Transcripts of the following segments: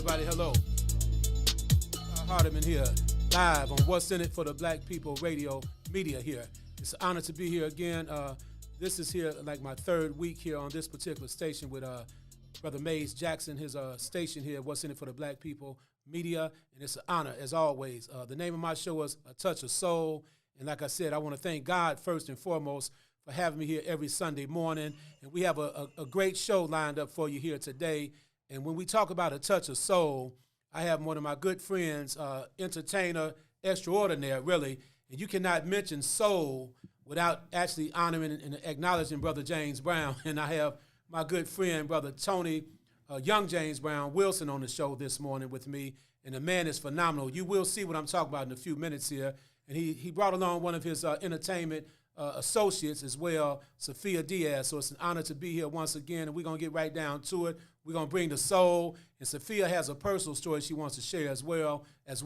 everybody. Hello. Hardiman here, live on What's in It for the Black People Radio Media here. It's an honor to be here again. This is here like my third week here on this particular station with Brother Mays Jackson, his station here, What's in It for the Black People Media, and it's an honor as always. The name of my show is A Touch of Soul, and like I said, I want to thank God first and foremost for having me here every Sunday morning, and we have a great show lined up for you here today. And when we talk about A Touch of Soul, I have one of my good friends, entertainer extraordinaire, really, and you cannot mention soul without actually honoring and acknowledging Brother James Brown. And I have my good friend, Brother Tony, young James Brown Wilson, on the show this morning with me, and the man is phenomenal. You will see what I'm talking about in a few minutes here. And he brought along one of his entertainment associates as well, Sophia Diaz. So it's an honor to be here once again, and we're going to get right down to it. We're going to bring the soul, and Sophia has a personal story she wants to share as well as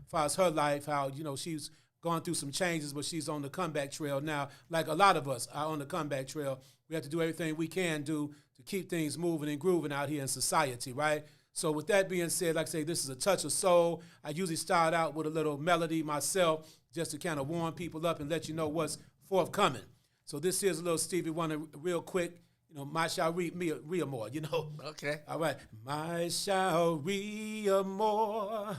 far as her life, how, you know, she's gone through some changes, but she's on the comeback trail now. Like a lot of us are on the comeback trail. We have to do everything we can do to keep things moving and grooving out here in society, right? So with that being said, like I say, this is A Touch of Soul. I usually start out with a little melody myself just to kind of warm people up and let you know what's forthcoming. So this here's a little Stevie Wonder real quick. You know, my shall read me more, you know. Okay. All right. My shall read more,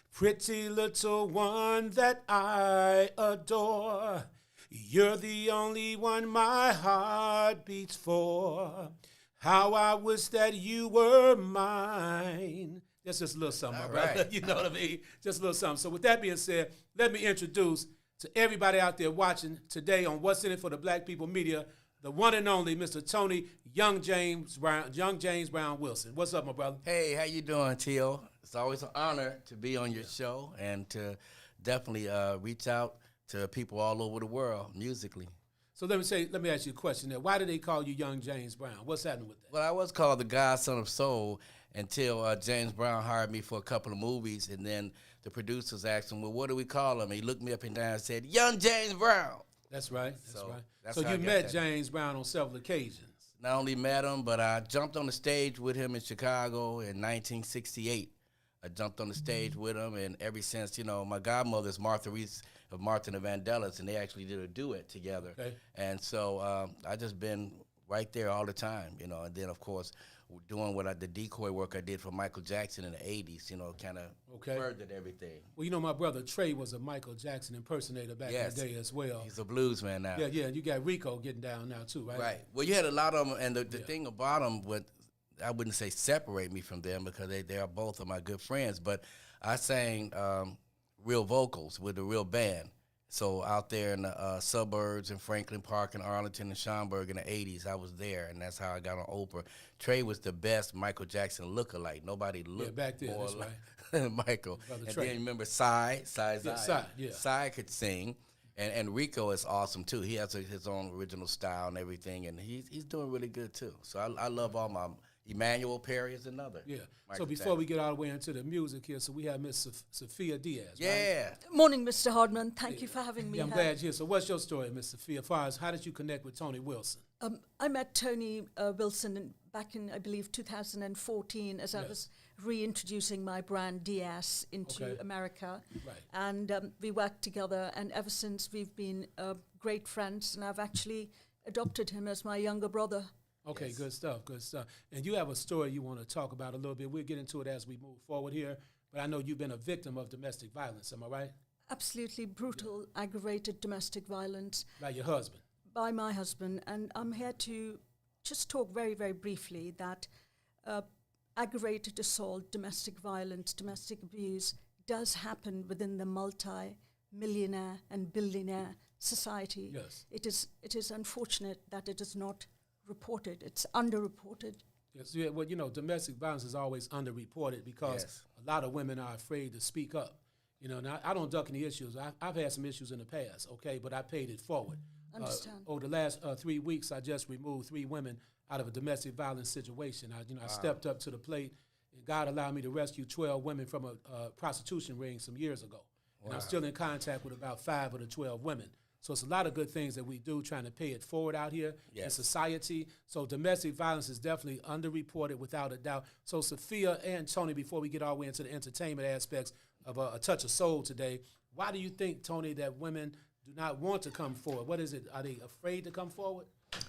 pretty little one that I adore. You're the only one my heart beats for. How I wish that you were mine. That's just a little something, my brother. You know what I mean? Just a little something. So with that being said, let me introduce to everybody out there watching today on What's in It for the Black People Media, the one and only Mr. Tony Young James Brown Wilson. What's up, my brother? Hey, how you doing, Tio? It's always an honor to be on your show and to definitely reach out to people all over the world musically. So let me ask you a question there. Why do they call you Young James Brown? What's happening with that? Well, I was called the Godson of Soul until James Brown hired me for a couple of movies, and then the producers asked him, well, what do we call him? He looked me up and down and said, Young James Brown. That's right. That's right. That's so you met James Brown on several occasions. Not only met him, but I jumped on the stage with him in Chicago in 1968. I jumped on the stage with him, and ever since, you know, my godmother is Martha Reese of Martin and Vandellas, and they actually did a duet together. Okay. And so I just been right there all the time, you know. And then, of course, doing the decoy work I did for Michael Jackson in the 80s, you know, kind of furthered everything. Well, you know, my brother Trey was a Michael Jackson impersonator back in the day as well. He's a blues man now. Yeah, and you got Rico getting down now too, right? Right. Well, you had a lot of them, and the thing about them, I wouldn't say separate me from them because they are both of my good friends, but I sang real vocals with a real band. So out there in the suburbs in Franklin Park and Arlington and Schaumburg in the 80s, I was there, and that's how I got on Oprah. Trey was the best Michael Jackson lookalike. Nobody looked back then, more that's like right. Michael. Brother And Trey. then remember Cy. Yeah. Cy could sing, and Rico is awesome too. He has his own original style and everything, and he's doing really good too. So I love all my. Emmanuel Perry is another. Yeah. So before we get all the way into the music here, so we have Miss Sophia Diaz. Yeah. Right? Morning, Mr. Hardman. Thank you for having me. Yeah, I'm glad you're here. So what's your story, Miss Sophia, as far as how did you connect with Tony Wilson? I met Tony Wilson back in, I believe, 2014 as I was reintroducing my brand Diaz into America. Right. And we worked together, and ever since we've been great friends, and I've actually adopted him as my younger brother. Okay, yes. Good stuff. And you have a story you want to talk about a little bit. We'll get into it as we move forward here. But I know you've been a victim of domestic violence. Am I right? Absolutely brutal, aggravated domestic violence. By your husband? By my husband. And I'm here to just talk very, very briefly that aggravated assault, domestic violence, domestic abuse does happen within the multi-millionaire and billionaire society. Yes. It is unfortunate that it is not reported. It's underreported. Yes, yeah, well, you know, domestic violence is always underreported because a lot of women are afraid to speak up. You know, now I don't duck any issues. I've had some issues in the past, okay, but I paid it forward. Understand. Over the last 3 weeks, I just removed 3 women out of a domestic violence situation. I stepped up to the plate, and God allowed me to rescue 12 women from a prostitution ring some years ago. And I'm still in contact with about 5 of the 12 women. So it's a lot of good things that we do trying to pay it forward out here in Yes. society. So domestic violence is definitely underreported without a doubt. So Sophia and Tony, before we get all the way into the entertainment aspects of A Touch of Soul today, why do you think, Tony, that women do not want to come forward? What is it? Are they afraid to come forward?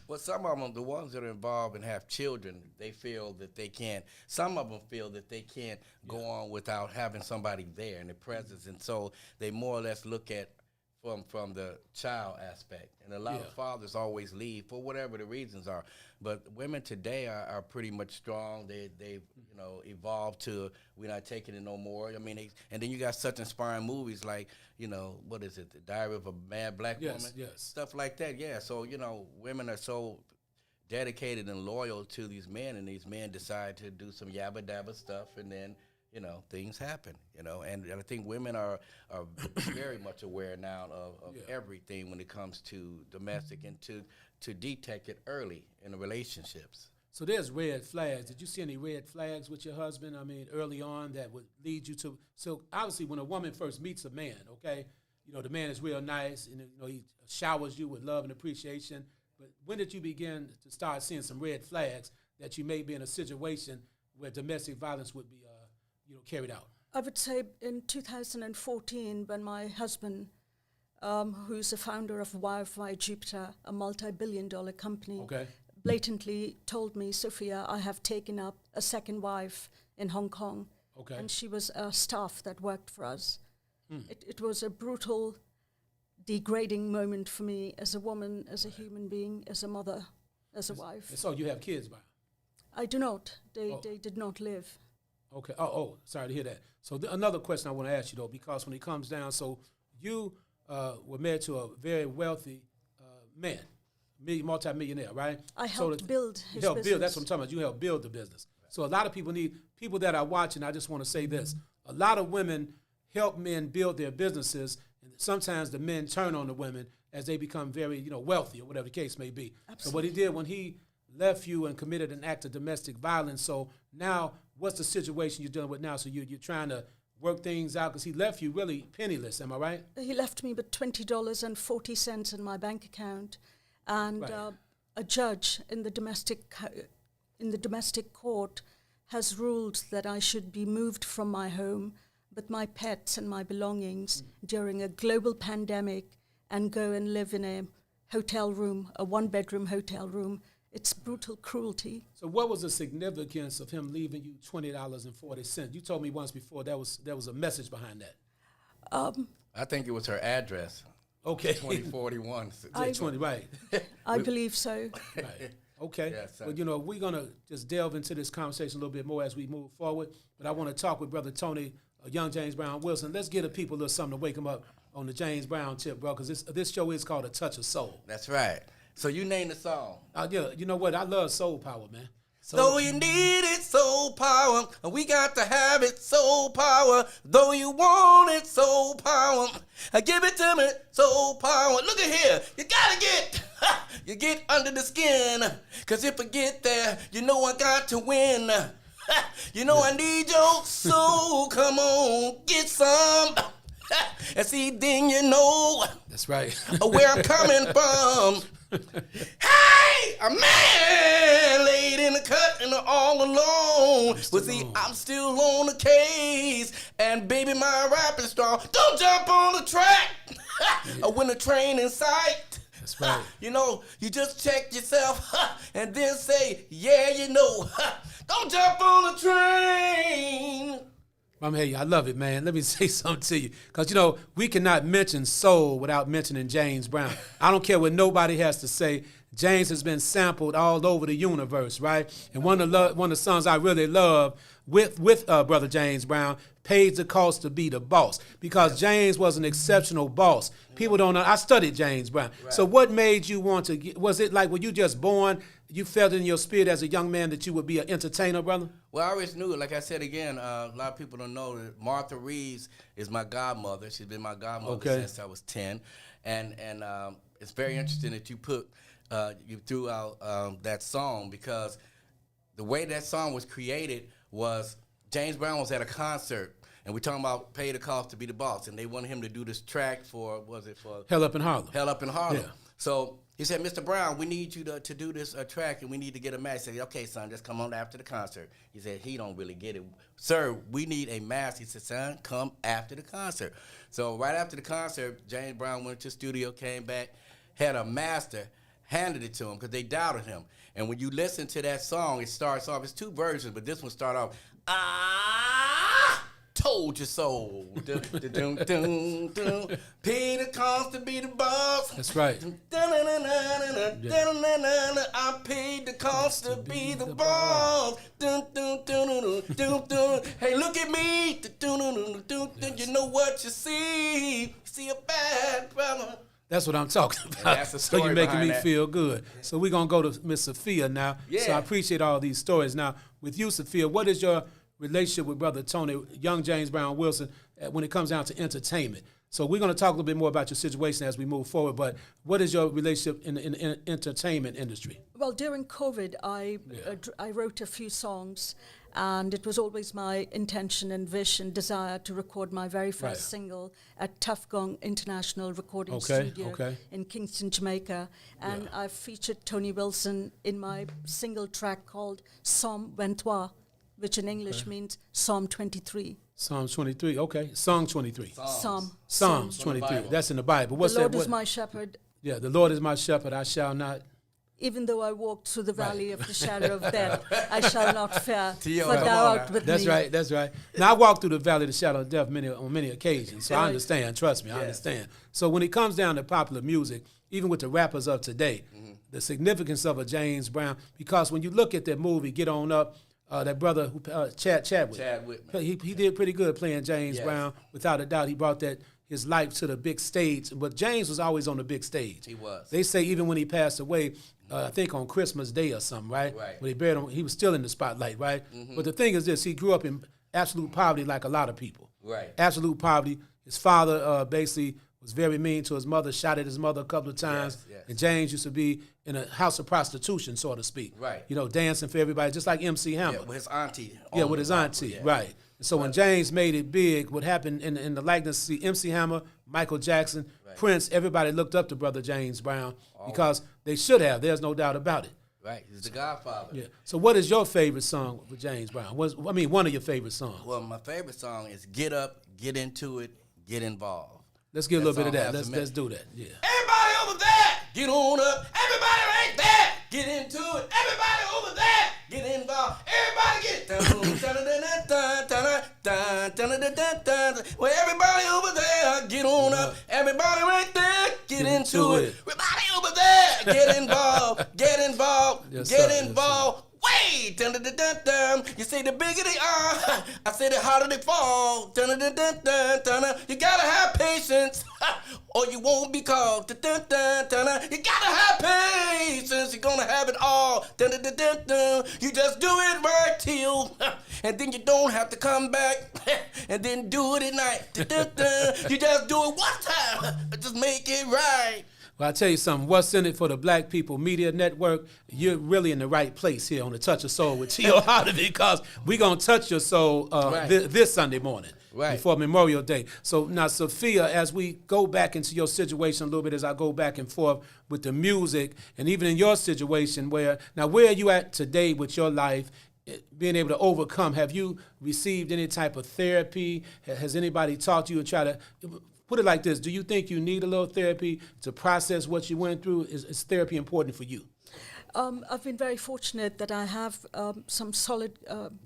Well, some of them, the ones that are involved and have children, they feel that they can't. Some of them feel that they can't go on without having somebody there in the presence, and so they more or less look at from the child aspect. And a lot of fathers always leave for whatever the reasons are. But women today are pretty much strong. They've evolved to we're not taking it no more. I mean, and then you got such inspiring movies like, what is it, The Diary of a Mad Black Woman? Yes. Stuff like that, yeah. So, women are so dedicated and loyal to these men, and these men decide to do some yabba dabba stuff, and then things happen, and I think women are very much aware now of everything when it comes to domestic and to detect it early in the relationships. So there's red flags. Did you see any red flags with your husband, early on that would lead you to, so obviously when a woman first meets a man, okay, the man is real nice, and he showers you with love and appreciation, but when did you begin to start seeing some red flags that you may be in a situation where domestic violence would be carried out? I would say in 2014, when my husband, who's the founder of WIIFTBP, a multi-billion-dollar company, blatantly told me, Sophia, I have taken up a second wife in Hong Kong. Okay. And she was a staff that worked for us. It was a brutal, degrading moment for me as a woman, as a human being, as a mother, as a wife. And so you have kids by? I do not. They did not live. Okay. Oh, sorry to hear that. So another question I want to ask you, though, because when it comes down, so you were married to a very wealthy man, multi-millionaire, right? I helped build his business. business. That's what I'm talking about. You helped build the business. So a lot of people that are watching, I just want to say this. A lot of women help men build their businesses, and sometimes the men turn on the women as they become very, wealthy or whatever the case may be. Absolutely. So what he did when he left you and committed an act of domestic violence, so now what's the situation you're dealing with now? So you're trying to work things out because he left you really penniless, am I right? He left me with $20.40 in my bank account, and a judge in the domestic court has ruled that I should be moved from my home with my pets and my belongings during a global pandemic and go and live in a hotel room, a one-bedroom hotel room. It's brutal cruelty. So what was the significance of him leaving you $20.40? You told me once before there was a message behind that. I think it was her address. Okay. 2041. Right. I believe so. Right. Okay. Yes, Well, we're going to just delve into this conversation a little bit more as we move forward. But I want to talk with Brother Tony, young James Brown Wilson. Let's give the people a little something to wake them up on the James Brown tip, bro, because this show is called A Touch of Soul. That's right. So you name the song. Yeah, you know what? I love soul power, man. Though you need it, soul power, we got to have it, soul power. Though you want it, soul power, give it to me, soul power. Look at here, you gotta you get under the skin, cause if I get there, I got to win. I need your soul, come on, get some. And see, then that's right. Where I'm coming from. Hey, a man laid in the cut and all alone. But see, I'm still on the case, and baby, my rap is strong. Don't jump on the track when the train in sight. That's right. You just check yourself and then say, yeah, don't jump on the train. Hey, I love it, man. Let me say something to you. Because, we cannot mention soul without mentioning James Brown. I don't care what nobody has to say. James has been sampled all over the universe, right? And one of the songs I really love with Brother James Brown, Pays the Cost to Be the Boss, because James was an exceptional boss. People don't know. I studied James Brown. Right. So what made you want to was it like when you just born, you felt in your spirit as a young man that you would be an entertainer, brother? Well, I always knew it. Like I said again, a lot of people don't know that Martha Reeves is my godmother. She's been my godmother since I was 10. And it's very interesting that you threw out that song, because the way that song was created was James Brown was at a concert, And we're talking about pay the cost to be the boss. And they wanted him to do this track for Hell Up in Harlem. Hell Up in Harlem. Yeah. So he said, Mr. Brown, we need you to do this track, and we need to get a mask. He said, okay, son, just come on after the concert. He said, he don't really get it. Sir, we need a mask. He said, son, come after the concert. So right after the concert, James Brown went to the studio, came back, had a master, handed it to him because they doubted him. And when you listen to that song, it starts off, it's 2 versions, but this one start off, told you so. Pay the cost to be the boss. That's right. I paid the cost to be the boss. Hey, look at me. You know what you see. See a bad brother. That's what I'm talking about. That's the story so you're making me that. feel good. So we're going to go to Miss Sophia now. Yeah. So I appreciate all these stories. Now, with you, Sophia, what is your relationship with Brother Tony, young James Brown Wilson, when it comes down to entertainment? So we're going to talk a little bit more about your situation as we move forward, but what is your relationship in the entertainment industry? Well, during COVID, I wrote a few songs, and it was always my intention and wish and desire to record my very first single at Tough Gong International Recording Studio in Kingston, Jamaica. And I've featured Tony Wilson in my single track called Psalm 23, which in English means Psalm 23. Psalm 23, okay. Song 23. Psalms 23. That's in the Bible. What's the Lord that? is my shepherd. Yeah, the Lord is my shepherd, I shall not. Even though I walk through the valley of the shadow of death, I shall not fear, Tio, for thou art with That's me. right, that's right. Now, I walk through the valley of the shadow of death on many occasions, so I understand, trust me, I understand. So when it comes down to popular music, even with the rappers of today, the significance of a James Brown, because when you look at that movie, Get On Up, that brother, Chadwick, he did pretty good playing James Brown. Without a doubt, he brought his life to the big stage. But James was always on the big stage. He was. They say even when he passed away, I think on Christmas Day or something, right? Right. When he buried him, he was still in the spotlight, right? But the thing is this, he grew up in absolute poverty like a lot of people. Right. Absolute poverty. His father basically was very mean to his mother, shot at his mother a couple of times. Yes. And James used to be in a house of prostitution, so to speak. Right. You know, dancing for everybody, just like MC Hammer. Yeah, with his auntie. Yeah, with his auntie, right. And so when James made it big, what happened in the likeness, see, MC Hammer, Michael Jackson, Prince, everybody looked up to Brother James Brown because they should have. There's no doubt about it. Right, he's the godfather. Yeah. So what is your favorite song with James Brown? One of your favorite songs. Well, my favorite song is Get Up, Get Into It, Get Involved. Let's get a little bit of that. That song Let's do that. Yeah. Everybody over there, get on up. Everybody right there, get into it. Everybody over there, get involved. Everybody get well, everybody over there, get on up. Everybody right there, get into it. Everybody over there, get involved. Get involved. Yes, Get sir. involved. Wait, you say the bigger they are, I say the harder they fall. You gotta have patience, or you won't be called. You gotta have patience, you're gonna have it all. You just do it right till, and then you don't have to come back, and then do it at night. You just do it one time, just make it right. Well, I'll tell you something. What's in it for the Black People Media Network? You're really in the right place here on the Touch of Soul with Tio Hardiman, because we're going to touch your soul this Sunday morning before Memorial Day. So now, Sophia, as we go back into your situation a little bit, as I go back and forth with the music, and even in your situation, where are you at today with your life, being able to overcome? Have you received any type of therapy? Has anybody talked to you and try to... Put it like this, do you think you need a little therapy to process what you went through? Is therapy important for you? I've been very fortunate that I have some solid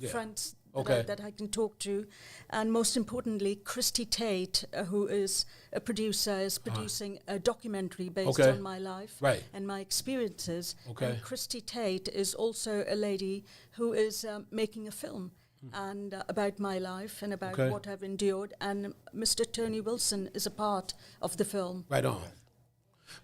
friends that I can talk to. And most importantly, Christy Tate, who is a producer, is producing a documentary based on my life and my experiences. And Christy Tate is also a lady who is making a film. And about my life and about what I've endured. And Mr. Tony Wilson is a part of the film. Right on.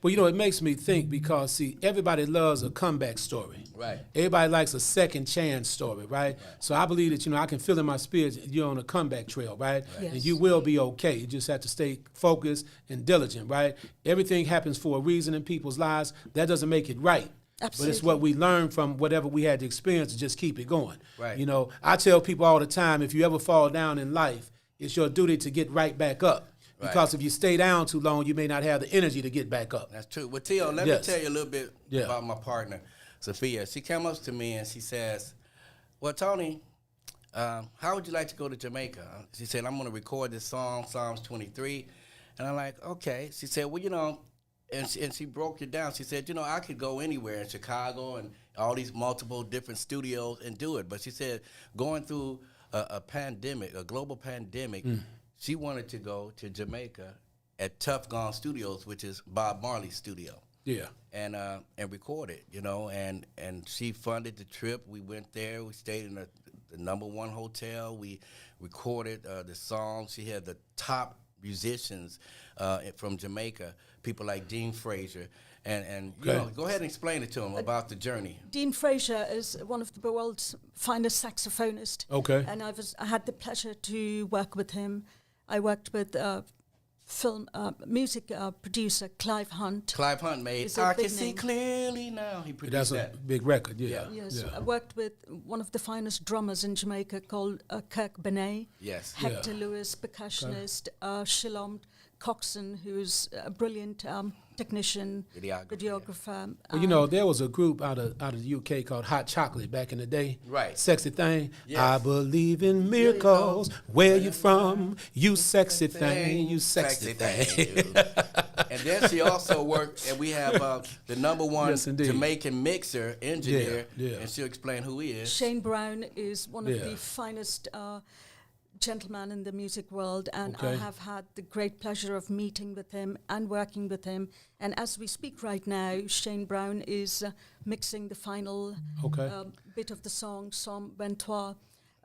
Well, you know, it makes me think because, see, everybody loves a comeback story. Right. Everybody likes a second chance story, right? So I believe that, you know, I can feel in my spirit you're on a comeback trail, right? Yes. And you will be okay. You just have to stay focused and diligent, right? Everything happens for a reason in people's lives. That doesn't make it right. Absolutely. But it's what we learn from whatever we had to experience to just keep it going. Right. You know, I tell people all the time, if you ever fall down in life, it's your duty to get right back up. Because if you stay down too long, you may not have the energy to get back up. That's true. Well, Tio, let me tell you a little bit about my partner, Sophia. She came up to me and she says, well, Tony, how would you like to go to Jamaica? She said, I'm going to record this song, Psalms 23. And I'm like, okay. She said, well, you know, and she broke it down. She said, you know, I could go anywhere in Chicago and all these multiple different studios and do it. But she said, going through a pandemic, a global pandemic, she wanted to go to Jamaica at Tough Gone Studios, which is Bob Marley's studio. Yeah. And record it, you know, and she funded the trip. We went there. We stayed in the #1 hotel. We recorded the songs. She had the top musicians from Jamaica, people like Dean Frazier. And you know, go ahead and explain it to him about the journey. Dean Frazier is one of the world's finest saxophonists. Okay. And I had the pleasure to work with him. I worked with music producer Clive Hunt. Clive Hunt made I Can See Clearly Now. He produced that. That's a big record, Yes, I worked with one of the finest drummers in Jamaica called Kirk Benet. Yes. Hector Lewis, percussionist. Shilom Coxon, who's a brilliant technician, videographer. Well, you know, there was a group out of the UK called Hot Chocolate back in the day. Right. Sexy Thing. Yes. I believe in miracles. Where you from? You sexy thing. You sexy thing. And then she also worked, and we have the #1 Jamaican mixer engineer, and she'll explain who he is. Shane Brown is one of the finest gentleman in the music world, and I have had the great pleasure of meeting with him and working with him. And as we speak right now, Shane Brown is mixing the final bit of the song, Psalm 23.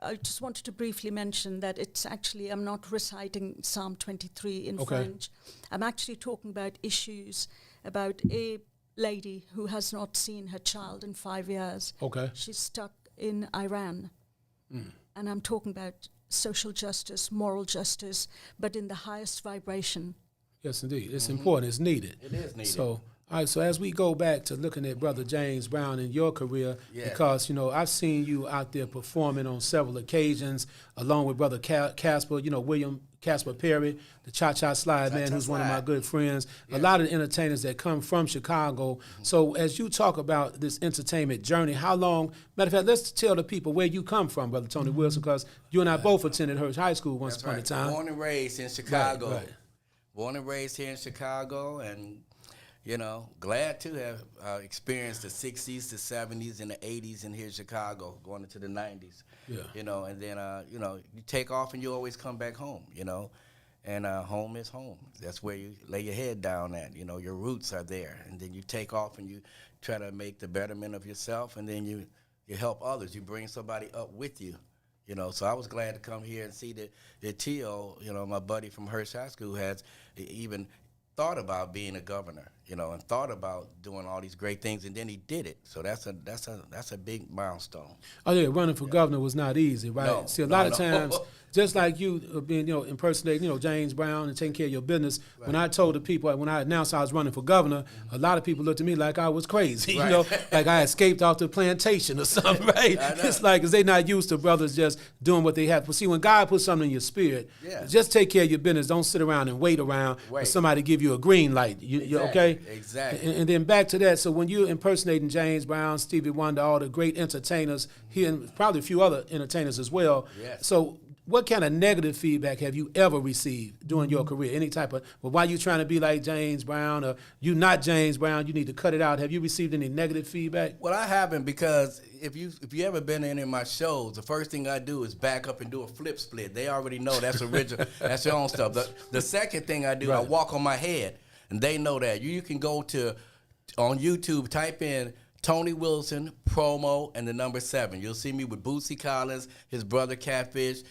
I just wanted to briefly mention that it's actually, I'm not reciting Psalm 23 in French. I'm actually talking about issues about a lady who has not seen her child in 5 years. She's stuck in Iran. And I'm talking about social justice, moral justice, but in the highest vibration. Yes, indeed. It's important. It's needed. It is needed. So, all right, so as we go back to looking at Brother James Brown in your career, because, you know, I've seen you out there performing on several occasions, along with Brother Casper, you know, William Casper Perry, the Cha-Cha Slide man, who's one of my good friends, a lot of the entertainers that come from Chicago. So as you talk about this entertainment journey, how long, matter of fact, let's tell the people where you come from, Brother Tony Wilson, because you and I both attended Hearst High School once upon a time. Born and raised in Chicago. Born and raised here in Chicago, and, you know, glad to have experienced the 60s, the 70s, and the 80s in here in Chicago, going into the 90s. You know, and then, you know, you take off and you always come back home, you know, and home is home. That's where you lay your head down at, you know, your roots are there. And then you take off and you try to make the betterment of yourself, and then you help others. You bring somebody up with you, you know. So I was glad to come here and see that Tio, you know, my buddy from Hearst High School, has even thought about being a governor, you know, and thought about doing all these great things, and then he did it. So that's a big milestone. Oh yeah, running for governor was not easy, right? No, See, a lot of times, just like you being, you know, impersonating, you know, James Brown and taking care of your business. When I told the people, when I announced I was running for governor, a lot of people looked at me like I was crazy, you know, like I escaped off the plantation or something, right? It's like, because they not used to brothers just doing what they have. But see, when God puts something in your spirit, just take care of your business. Don't sit around and wait around for somebody to give you a green light. You okay? Exactly. And then back to that, so when you're impersonating James Brown, Stevie Wonder, all the great entertainers here, and probably a few other entertainers as well, so what kind of negative feedback have you ever received during your career? Any type of, well, why you trying to be like James Brown, or you not James Brown, you need to cut it out? Have you received any negative feedback? Well, I haven't, because if you ever been in any of my shows, the first thing I do is back up and do a flip split. They already know that's original. That's your own stuff. The second thing I do, I walk on my head, and they know that. You can go on YouTube, type in Tony Wilson promo and the number 7. You'll see me with Bootsy Collins, his brother Catfish,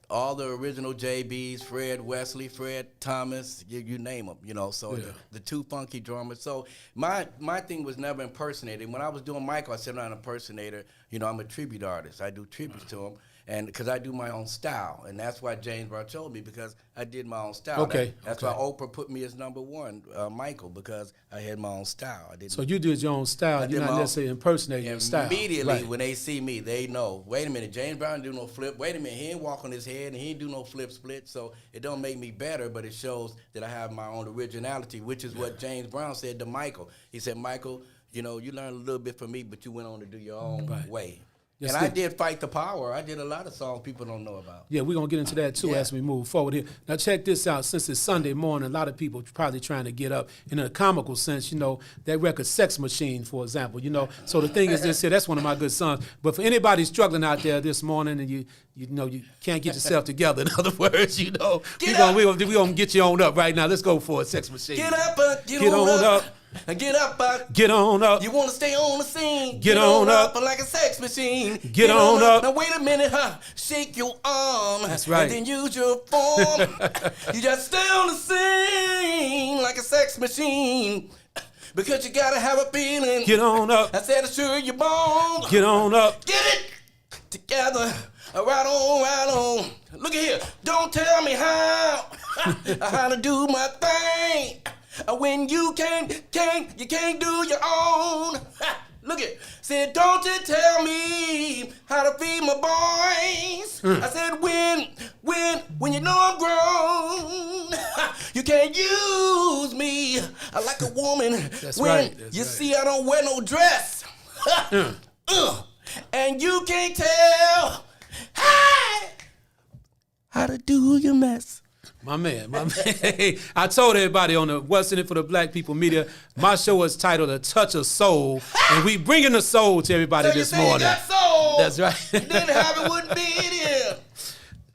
all the original JBs, Fred Wesley, Fred Thomas, you name them, you know. So the two funky drummers. So my thing was never impersonating. When I was doing Michael, I said I'm not an impersonator. You know, I'm a tribute artist. I do tributes to him. And because I do my own style, and that's why James Brown chose me, because I did my own style. Okay. That's why Oprah put me as number one, Michael, because I had my own style. I didn't. So you did your own style. You're not necessarily impersonating your style. Immediately when they see me, they know. Wait a minute, James Brown didn't do no flip. Wait a minute, he ain't walk on his head, and he ain't do no flip split. So it don't make me better, but it shows that I have my own originality, which is what James Brown said to Michael. He said, Michael, you know, you learned a little bit from me, but you went on to do your own way. Yes, and I did Fight the Power. I did a lot of songs people don't know about. Yeah, we're going to get into that, too, as we move forward here. Now, check this out. Since it's Sunday morning, a lot of people probably trying to get up. And in a comical sense, you know, that record Sex Machine, for example, you know. So the thing is this here, that's one of my good songs. But for anybody struggling out there this morning and you know, you can't get yourself together, in other words, you know, we're going to get you on up right now. Let's go for it, Sex Machine. Get up, get on up. Get up, get on up. You want to stay on the scene? Get on up like a sex machine. Get on up. Now wait a minute, shake your arm. That's right. And then use your form. You just stay on the scene like a sex machine. Because you gotta have a feeling. Get on up. I said assure your bone. Get on up. Get it together. Right on, right on. Look at here. Don't tell me how to do my thing. When you can't do your own. Look it. Said, don't you tell me how to feed my boys. I said, when you know I'm grown, you can't use me like a woman. That's when right. you see I don't wear no dress. And you can't tell how to do your mess. My man. I told everybody on the What's in It for the Black People Media, my show is titled A Touch of Soul, and we bringing the soul to everybody so this you morning. Got soul. That's right. You didn't have it, wouldn't be in here.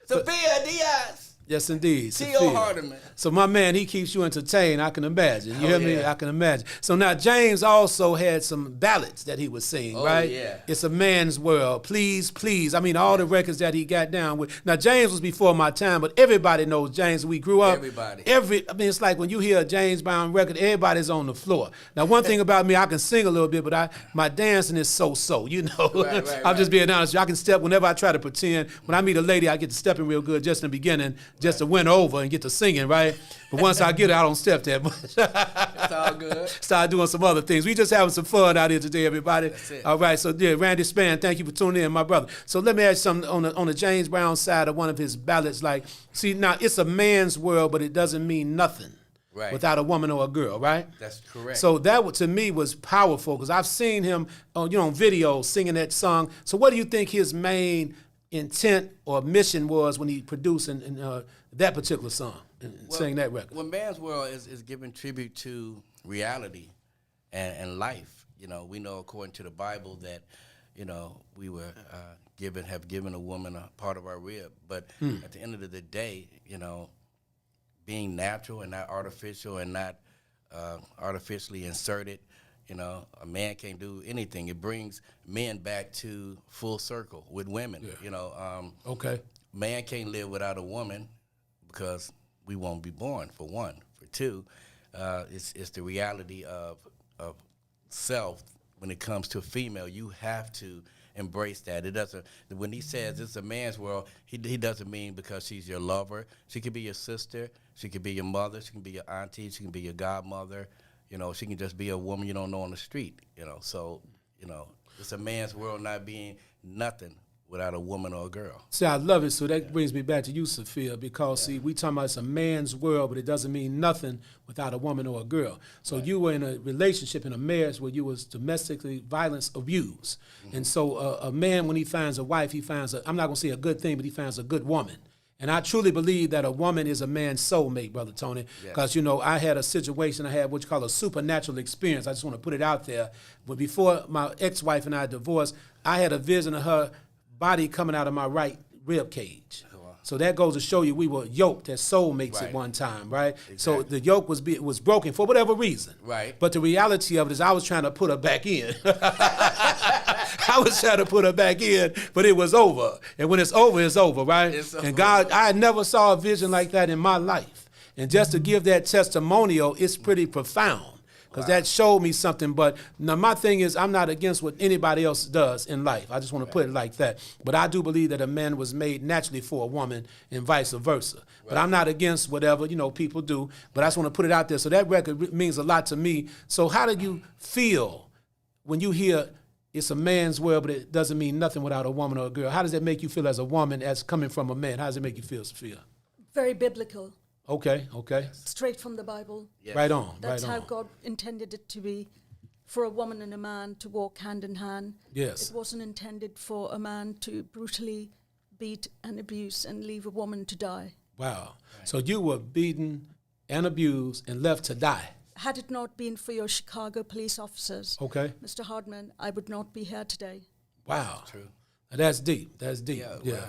Sophia Diaz. Yes, indeed. Tio Hardiman. So my man, he keeps you entertained, I can imagine. You hear me? Yeah. I can imagine. So now James also had some ballads that he was singing, right? Yeah. It's a man's world. Please, please. I mean, all the records that he got down with. Now, James was before my time, but everybody knows James. We grew up. Everybody. I mean, it's like when you hear a James Brown record, everybody's on the floor. Now, one thing about me, I can sing a little bit, but my dancing is so-so, you know. Right, I'm just being honest. I can step whenever I try to pretend. When I meet a lady, I get to stepping real good just in the beginning, just to win over and get to singing, right? But once I get it, I don't step that much. It's all good. Start doing some other things. We just having some fun out here today, everybody. That's it. All right, so yeah, Randy Spann, thank you for tuning in, my brother. So let me ask you something on the James Brown side of one of his ballads. Like, see, now it's a man's world, but it doesn't mean nothing without a woman or a girl, right? That's correct. So that to me was powerful because I've seen him on video singing that song. So what do you think his main intent or mission was when he produced that particular song and sang that record? Well, Man's World is giving tribute to reality and life. You know, we know according to the Bible that, you know, we were have given a woman a part of our rib. But at the end of the day, you know, being natural and not artificial and not artificially inserted, you know, a man can't do anything. It brings men back to full circle with women. You know, man can't live without a woman because we won't be born, for one. For two, it's the reality of self when it comes to a female. You have to embrace that. It doesn't. When he says it's a man's world, he doesn't mean because she's your lover. She could be your sister. She could be your mother. She can be your auntie. She can be your godmother. You know, she can just be a woman you don't know on the street. You know, so you know, it's a man's world not being nothing without a woman or a girl. See, I love it. So that brings me back to you, Sophia, because, see, we talking about it's a man's world, but it doesn't mean nothing without a woman or a girl. So you were in a relationship, in a marriage where you was domestically violence abused. And so a man, when he finds a wife, he finds I'm not going to say a good thing, but he finds a good woman. And I truly believe that a woman is a man's soulmate, Brother Tony, because, you know, I had a situation, I had what you call a supernatural experience. I just want to put it out there. But before my ex-wife and I divorced, I had a vision of her body coming out of my right rib cage. So that goes to show you we were yoked as soulmates at one time, right? Exactly. So the yoke was broken for whatever reason. Right. But the reality of it is I was trying to put her back in. I was trying to put her back in, but it was over. And when it's over, right? It's over. And God, I never saw a vision like that in my life. And just to give that testimonial, it's pretty profound. because that showed me something. But now my thing is, I'm not against what anybody else does in life. I just want to put it like that. But I do believe that a man was made naturally for a woman and vice versa. But I'm not against whatever, people do. But I just want to put it out there. So that record means a lot to me. So how do you feel when you hear it's a man's world, but it doesn't mean nothing without a woman or a girl? How does that make you feel as a woman, as coming from a man? How does it make you feel, Sophia? Very biblical. Okay. Straight from the Bible. Yes. Right on. That's how God intended it to be, for a woman and a man to walk hand in hand. Yes. It wasn't intended for a man to brutally beat and abuse and leave a woman to die. Wow. Right. So you were beaten and abused and left to die. Had it not been for your Chicago police officers, okay, Mr. Hardiman, I would not be here today. Wow. True. That's deep. That's deep. Yeah.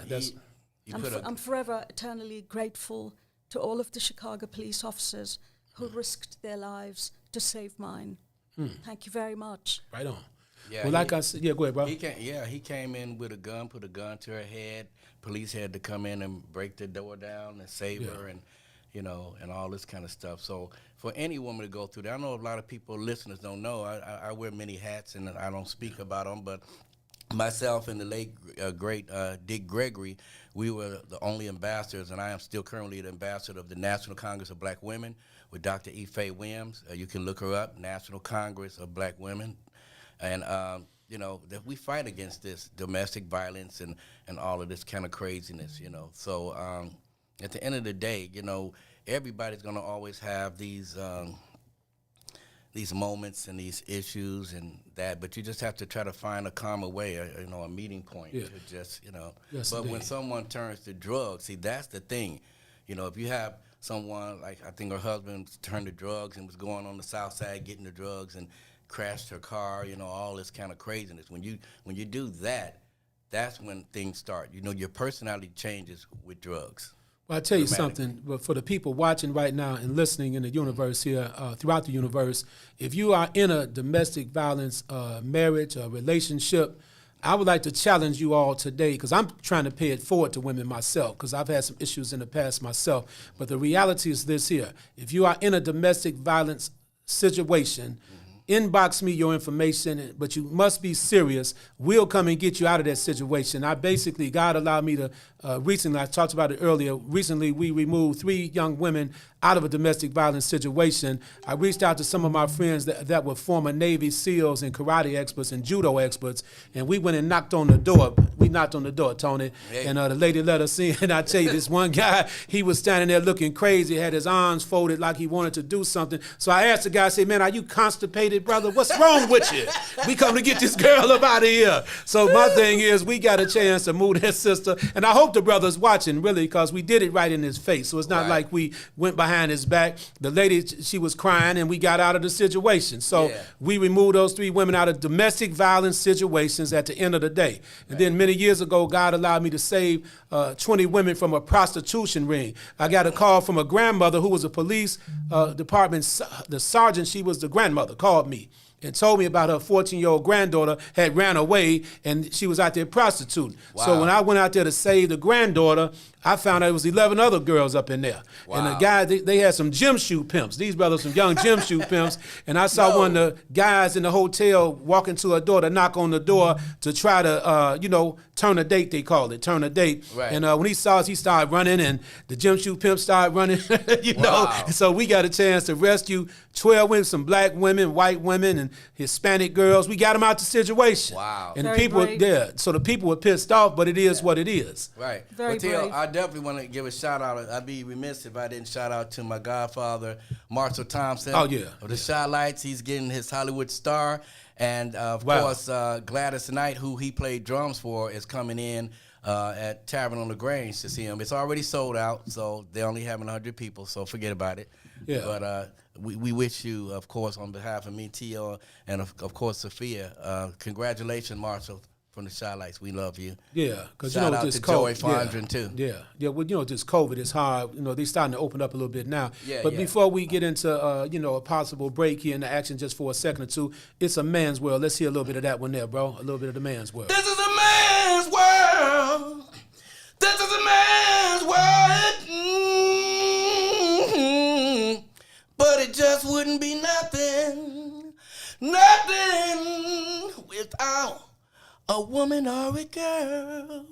I'm forever, eternally grateful to all of the Chicago police officers who risked their lives to save mine. Thank you very much. Right on. Yeah, well, like I said, go ahead, bro. He came in with a gun, put a gun to her head. Police had to come in and break the door down and save her, and and all this kind of stuff. So for any woman to go through that, I know a lot of people, listeners, don't know. I wear many hats, and I don't speak about them, but myself and the late, great Dick Gregory, we were the only ambassadors, and I am still currently the ambassador of the National Congress of Black Women with Dr. Ife Williams. You can look her up, National Congress of Black Women. And, that we fight against this domestic violence and all of this kind of craziness, So at the end of the day, everybody's going to always have these moments and these issues and that, but you just have to try to find a calmer way, a meeting point to just, Yes, but indeed. when someone turns to drugs, see, that's the thing. If you have someone, like I think her husband turned to drugs and was going on the south side getting the drugs and crashed her car, all this kind of craziness. When you do that, that's when things start. Your personality changes with drugs. Well, I tell you something, but for the people watching right now and listening in the universe here, throughout the universe, if you are in a domestic violence marriage or relationship, I would like to challenge you all today, because I'm trying to pay it forward to women myself, because I've had some issues in the past myself. But the reality is this here. If you are in a domestic violence situation, inbox me your information, but you must be serious. We'll come and get you out of that situation. God allowed me to, recently, I talked about it earlier, recently we removed 3 young women out of a domestic violence situation. I reached out to some of my friends that were former Navy SEALs and karate experts and judo experts, and we went and knocked on the door. We knocked on the door, Tony, and the lady let us in. And I tell you, this one guy, he was standing there looking crazy, had his arms folded like he wanted to do something. So I asked the guy, I said, man, are you constipated, brother? What's wrong with you? We come to get this girl up out of here. So my thing is, we got a chance to move that sister, and I hope the brother's watching, really, because we did it right in his face. So it's not like we went behind his back. The lady, she was crying, and we got out of the situation. So we removed those 3 women out of domestic violence situations at the end of the day. And then many years ago, God allowed me to save 20 women from a prostitution ring. I got a call from a grandmother who was a police department, the sergeant, she was the grandmother, called me and told me about her 14-year-old granddaughter had ran away, and she was out there prostituting. Wow. So when I went out there to save the granddaughter, I found out it was 11 other girls up in there. Wow. And the guy, they had some gym shoe pimps. These brothers, some young gym shoe pimps. And I saw one of the guys in the hotel walk into a door to knock on the door to try to, turn a date, they call it, turn a date. Right. And when he saw us, he started running, and the gym shoe pimp started running, know. So we got a chance to rescue 12 women, some black women, white women, and Hispanic girls. We got them out the situation. Wow. And the people, so the people were pissed off, but it is what it is. Right. Very brave. I definitely want to give a shout out. I'd be remiss if I didn't shout out to my godfather, Marshall Thompson. Oh, yeah. Of the Shy Lights. He's getting his Hollywood star. And, of course, Gladys Knight, who he played drums for, is coming in at Tavern on the Grange to see him. It's already sold out, so they're only having 100 people, so forget about it. Yeah. But we wish you, of course, on behalf of me, Tio, and, of course, Sophia, congratulations, Marshall, from the Shy Lights. We love you. Yeah, because shout out to Joey Fondren too. Yeah. Well, this COVID is hard. They're starting to open up a little bit now. But before we get into a possible break here in the action, just for a second or two, it's a man's world. Let's hear a little bit of that one there, bro. A little bit of the man's world. This is a man's world. This is a man's world. Mm-hmm. But it just wouldn't be nothing nothing without a woman or a girl.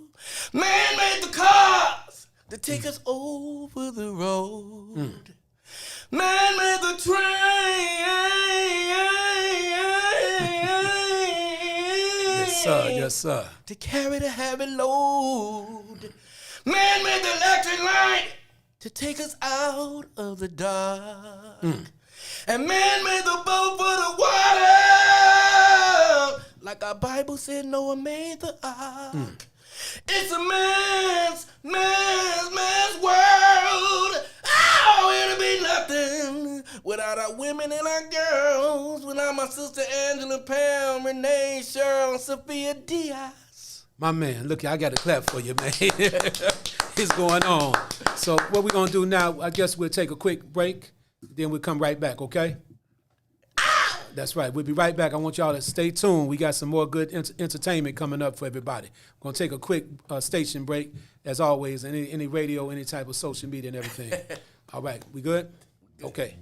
Man made the cars to take us over the road. Man made the train. Yes, sir. Yes, sir. To carry the heavy load. Man made the electric light to take us out of the dark. And man made the boat for the water. Like our Bible said, Noah made the ark. It's a man's world. Oh, it'll be nothing without our women and our girls. Without my sister Angela, Pam, Renee, Cheryl, Sophia Diaz. My man, look, I got to clap for you, man. It's going on. So what we're going to do now, I guess we'll take a quick break, then we'll come right back, okay? That's right. We'll be right back. I want y'all to stay tuned. We got some more good entertainment coming up for everybody. We're going to take a quick station break, as always, any radio, any type of social media and everything. All right. We good? Okay.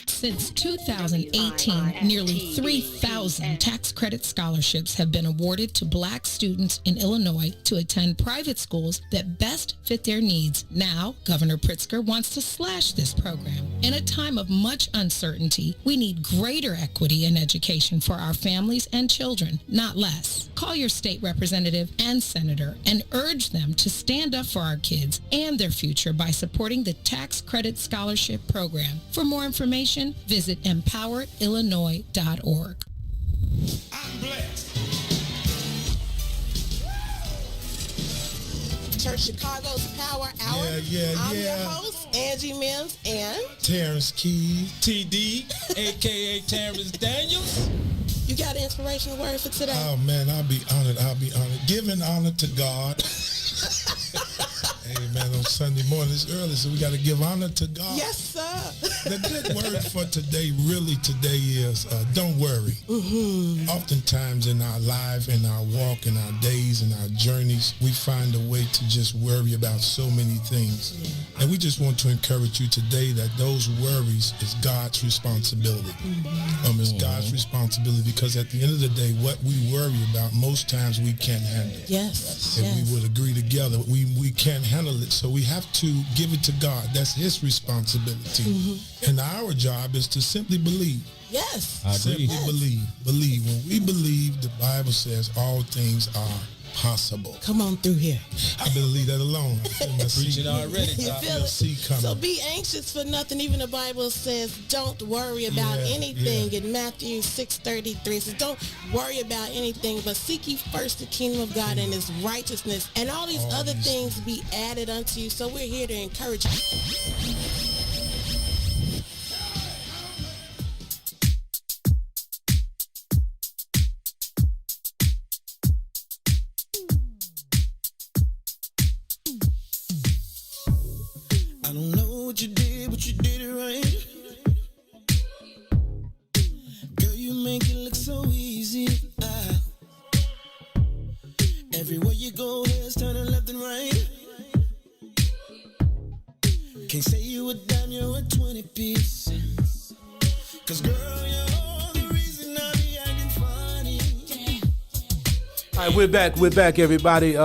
Since 2018, nearly 3,000 tax credit scholarships have been awarded to Black students in Illinois to attend private schools that best fit their needs. Now, Governor Pritzker wants to slash this program. In a time of much uncertainty, we need greater equity in education for our families and children, not less. Call your state representative and senator and urge them to stand up for our kids and their future by supporting the Tax Credit Scholarship Program. For more information, visit empoweredillinois.org. I'm blessed. Church Chicago's Power Hour. I'm your host, Angie Mims, and Terrence Keys, TD, a.k.a. Terrence Daniels. You got an inspirational word for today? Oh, man, I'll be honored. Giving honor to God. Hey, man, on Sunday morning, it's early, so we got to give honor to God. Yes, sir. The good word for today is don't worry. Oftentimes in our life, in our walk, in our days, in our journeys, we find a way to just worry about so many things. And we just want to encourage you today that those worries is God's responsibility. It's God's responsibility because at the end of the day, what we worry about, most times we can't handle it. Yes. If we would agree together, we can't handle it. So we have to give it to God. That's his responsibility. And our job is to simply believe. Yes. Simply believe. When we believe, the Bible says all things are possible. Come on through here. I better leave that alone. Preaching already. You feel it? So be anxious for nothing. Even the Bible says don't worry about anything in Matthew 6:33. It says don't worry about anything, but seek ye first the kingdom of God and his righteousness, and all these other things be added unto you. So we're here to encourage you. I don't know what you did, but you did it right. Girl, you make it look so easy. Everywhere you go, heads turning left and right. Can't say you a dime, you're a 20-piece. 'Cause girl, you're all the reason I be acting funny. All right, we're back, everybody.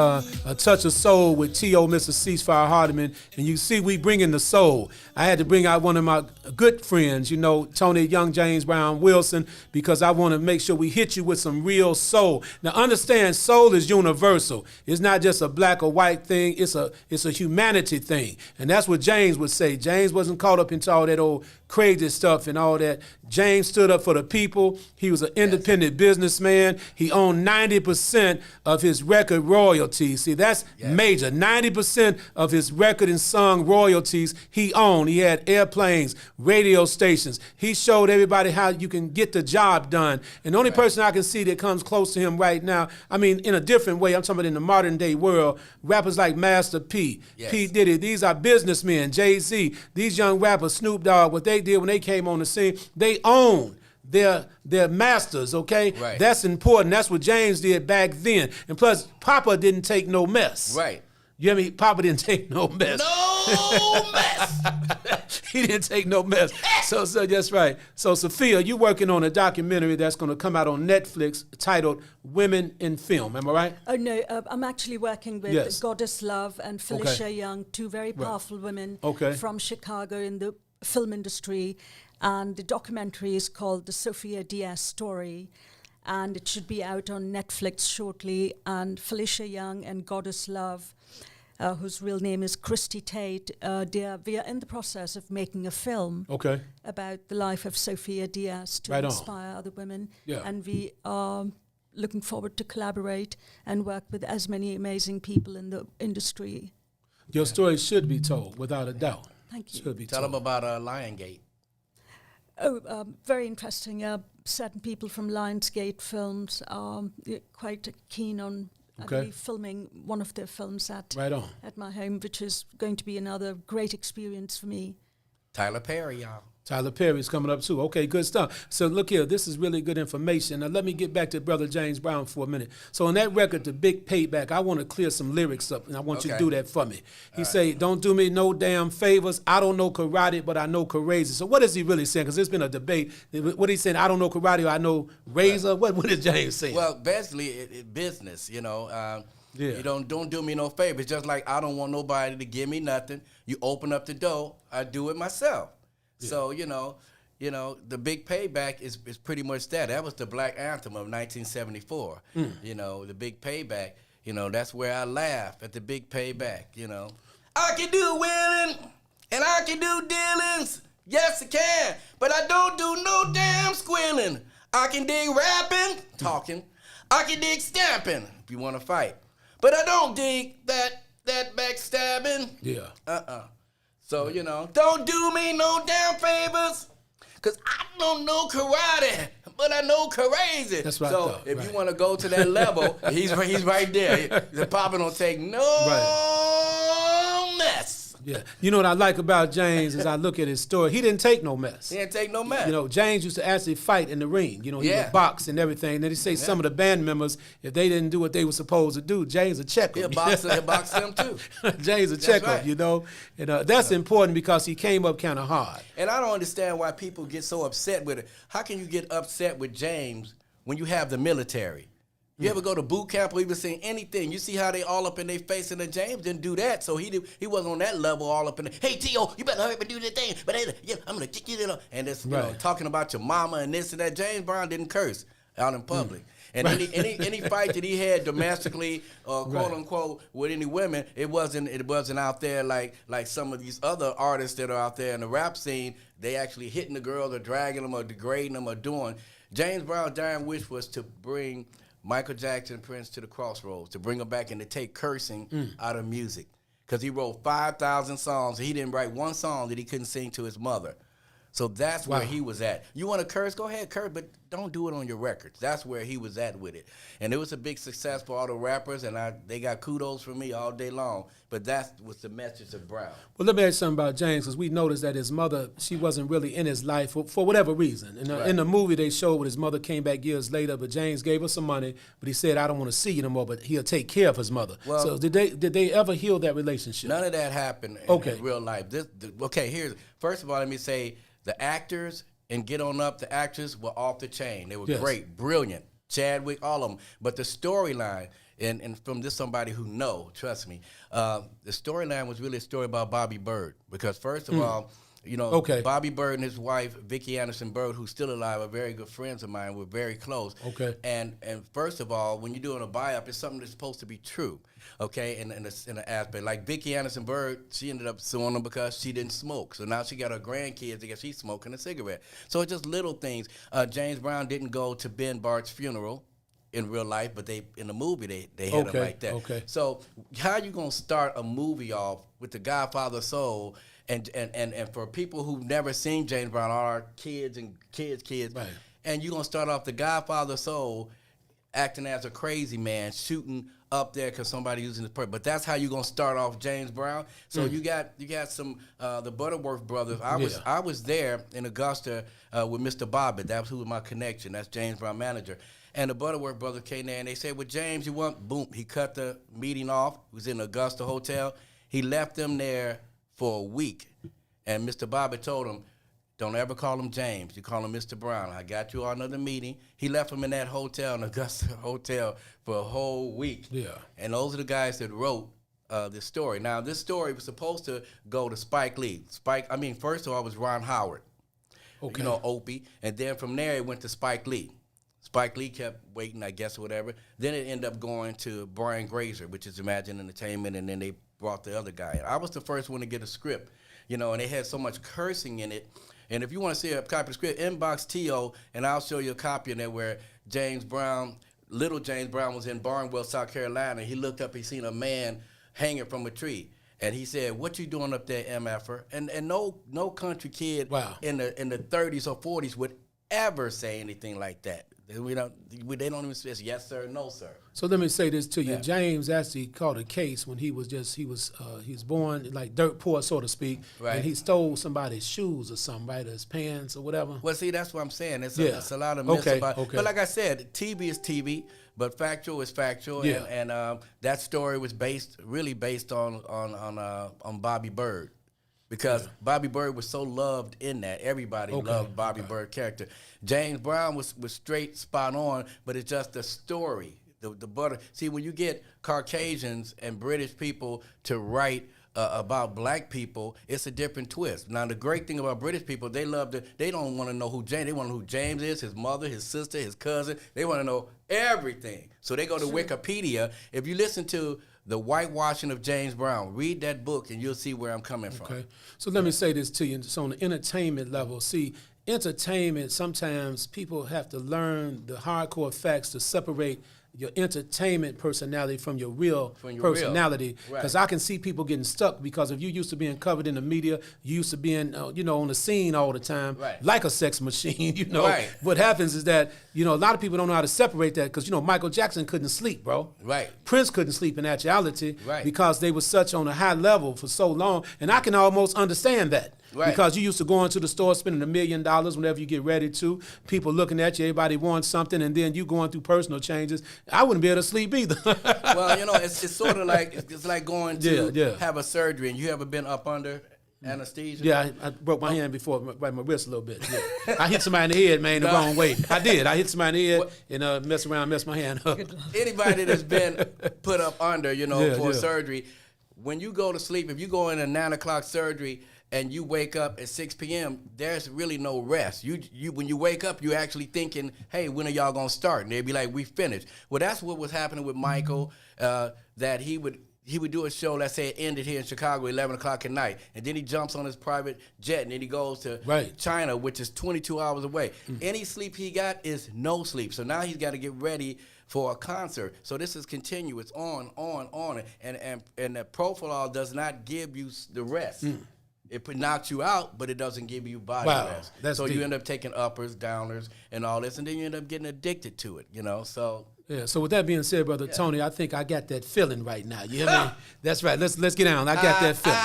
A Touch of Soul with T.O. Mr. Ceasefire Hardiman. And you see, we bring in the soul. I had to bring out one of my good friends, Tony Young, James Brown Wilson, because I want to make sure we hit you with some real soul. Now, understand, soul is universal. It's not just a black or white thing. It's a humanity thing. And that's what James would say. James wasn't caught up into all that old crazy stuff and all that. James stood up for the people. He was an independent businessman. He owned 90% of his record royalties. See, that's major. 90% of his record and song royalties he owned. He had airplanes, radio stations. He showed everybody how you can get the job done. And the only person I can see that comes close to him right now, I mean, in a different way, I'm talking about in the modern day world, rappers like Master P, P. Diddy, these are businessmen, Jay-Z, these young rappers, Snoop Dogg, what they did when they came on the scene, they own their masters, okay? Right. That's important. That's what James did back then. And plus, Papa didn't take no mess. Right. You hear me? Papa didn't take no mess. No mess. He didn't take no mess. So that's right. So Sophia, you working on a documentary that's going to come out on Netflix titled "Women in Film." Am I right? Oh no, I'm actually working with Goddess Love and Felicia Young, two very powerful women from Chicago in the film industry, and the documentary is called "The Sophia Diaz Story." And it should be out on Netflix shortly. And Felicia Young and Goddess Love, whose real name is Christy Tate, we are in the process of making a film about the life of Sophia Diaz to inspire other women. Yeah. And we are looking forward to collaborate and work with as many amazing people in the industry. Your story should be told, without a doubt. Thank you. Should be Tell told. them about Lionsgate. Oh, very interesting. Certain people from Lionsgate Films are quite keen on filming one of their films at my home, which is going to be another great experience for me. Tyler Perry, y'all. Tyler Perry's coming up too. Okay, good stuff. So look here, this is really good information. Now let me get back to Brother James Brown for a minute. So on that record, The Big Payback, I want to clear some lyrics up, and I want you to do that for me. He say, don't do me no damn favors. I don't know karate, but I know crazy. So what is he really saying? Because there's been a debate. What he's saying, I don't know karate, or I know razor. What is James saying? Well, basically, it business, you know. You don't do me no favor. It's just like I don't want nobody to give me nothing. You open up the door, I do it myself. Yeah. So, you know, The Big Payback is pretty much that. That was the black anthem of 1974. You know, The Big Payback, you know, that's where I laugh at the big payback, you know. I can do willing and I can do dealings. Yes, I can, but I don't do no damn squealing. I can dig rapping, talking. I can dig stamping if you want to fight. But I don't dig that backstabbing. Yeah. So, you know, don't do me no damn favors, because I don't know karate, but I know crazy. That's right. So if you want to go to that level, he's right there. The Papa don't take no mess. Yeah. You know what I like about James is I look at his story. He didn't take no mess. He didn't take no mess. You know, James used to actually fight in the ring. You know, he would box and everything. And then he say some of the band members, if they didn't do what they were supposed to do, James would check them. He'll box them too. James would check them, you know. And that's important because he came up kind of hard. And I don't understand why people get so upset with it. How can you get upset with James when you have the military? You ever go to boot camp or even seen anything? You see how they all up in their face, and then James didn't do that, so he wasn't on that level all up in there. Hey, Tio, you better hurry up and do that thing. But I'm going to kick you in. And it's, you know, talking about your mama and this and that. James Brown didn't curse out in public. And any fight that he had domestically or quote unquote with any women, it wasn't out there like some of these other artists that are out there in the rap scene. They actually hitting the girls or dragging them or degrading them or doing. James Brown's dying wish was to bring Michael Jackson and Prince to the crossroads, to bring them back and to take cursing out of music. Because he wrote 5,000 songs. He didn't write one song that he couldn't sing to his mother. So that's where he was at. You want to curse? Go ahead, curse, but don't do it on your records. That's where he was at with it. And it was a big success for all the rappers, and they got kudos from me all day long. But that was the message of Brown. Well, let me ask you something about James, because we noticed that his mother, she wasn't really in his life for whatever reason. And in the movie, they showed when his mother came back years later, but James gave her some money, but he said, I don't want to see you no more, but he'll take care of his mother. Well, so did they ever heal that relationship? None of that happened in real life. First of all, let me say, the actors and Get On Up, the actors were off the chain. They were great, brilliant. Chadwick, all of them. But the storyline, and from this somebody who trust me, the storyline was really a story about Bobby Bird. Because first of all, you know, Bobby Bird and his wife, Vicki Anderson Bird, who's still alive, are very good friends of mine. We're very close. Okay. And first of all, when you're doing a biop, it's something that's supposed to be true. Okay, in an aspect. Like Vicki Anderson Bird, she ended up suing them because she didn't smoke. So now she got her grandkids because she's smoking a cigarette. So it's just little things. James Brown didn't go to Ben Bart's funeral in real life, but in the movie they had him like that. Okay. So how you gonna start a movie off with the Godfather Soul and for people who've never seen James Brown, all our kids and kids, right. And you're gonna start off the Godfather Soul acting as a crazy man, shooting up there because somebody using the part. But that's how you're gonna start off James Brown. So you got some the Butterworth brothers. I was there in Augusta with Mr. Bobbitt. That was who was my connection. That's James Brown manager. And the Butterworth brothers came there and they said, "Well, James, you want?" Boom. He cut the meeting off. He was in the Augusta hotel. He left them there for a week, and Mr. Bobbitt told him, "Don't ever call him James. You call him Mr. Brown. I got you on another meeting." He left him in that hotel, in Augusta hotel, for a whole week. Yeah. And those are the guys that wrote this story. Now, this story was supposed to go to Spike Lee. First of all, it was Ron Howard. Okay. You know, Opie. And then from there, it went to Spike Lee. Spike Lee kept waiting, I guess, or whatever. Then it ended up going to Brian Grazer, which is Imagine Entertainment, and then they brought the other guy. I was the first one to get a script, you know, and they had so much cursing in it. And if you want to see a copy of the script, inbox Tio, and I'll show you a copy in there where little James Brown was in Barnwell, South Carolina. He looked up, he seen a man hanging from a tree. And he said, "What you doing up there, MFer?" And no country kid in the 30s or 40s would ever say anything like that. They don't even say yes sir, no sir. So let me say this to you. Yeah. James actually caught a case when he was born like dirt poor, so to speak, right. And he stole somebody's shoes or something, right, or his pants or whatever. Well, see, that's what I'm saying. It's a lot of myths about it. Okay. But like I said, TV is TV, but factual is factual. Yeah. And that story was based on Bobby Bird. Because Bobby Bird was so loved in that. Everybody loved Bobby Bird character. James Brown was straight spot on, but it's just the story. The butter. See, when you get Caucasians and British people to write about black people, it's a different twist. Now, the great thing about British people, they don't want to know who James, they want to know who James is, his mother, his sister, his cousin. They want to know everything. So they go to Wikipedia. If you listen to The Whitewashing of James Brown, read that book and you'll see where I'm coming from. Okay. So let me say this to you. So on the entertainment level, see, entertainment, sometimes people have to learn the hardcore facts to separate your entertainment personality from your real personality. Because I can see people getting stuck because if you used to being covered in the media, you used to being, on the scene all the time, like a sex machine, Right. What happens is that, a lot of people don't know how to separate that because, Michael Jackson couldn't sleep, bro. Right. Prince couldn't sleep in actuality because they were such on a high level for so long. And I can almost understand that. Right. Because you used to go into the store spending $1 million whenever you get ready to, people looking at you, everybody wants something, and then you going through personal changes. I wouldn't be able to sleep either. Well, it's sort of like, it's like going to have a surgery, and you ever been up under anesthesia? Yeah, I broke my hand before, my wrist a little bit. Yeah. I hit somebody in the head, man, the wrong way. I did. I hit somebody in the head and messed my hand up. Anybody that's been put up under, for surgery, when you go to sleep, if you go in a 9 o'clock surgery, and you wake up at 6 p.m., there's really no rest. You when you wake up, you're actually thinking, hey, when are y'all going to start? And they'd be like, we finished. Well, that's what was happening with Michael, that he would do a show, let's say it ended here in Chicago, 11 o'clock at night, and then he jumps on his private jet, and then he goes to China, which is 22 hours away. Any sleep he got is no sleep. So now he's got to get ready for a concert. So this is continuous, on, and the propofol does not give you the rest. It knocks you out, but it doesn't give you body rest. So you end up taking uppers, downers, and all this, and then you end up getting addicted to it, So yeah. So with that being said, Brother Tony, I think I got that feeling right now. You hear me? That's right. Let's get down. I got that feeling.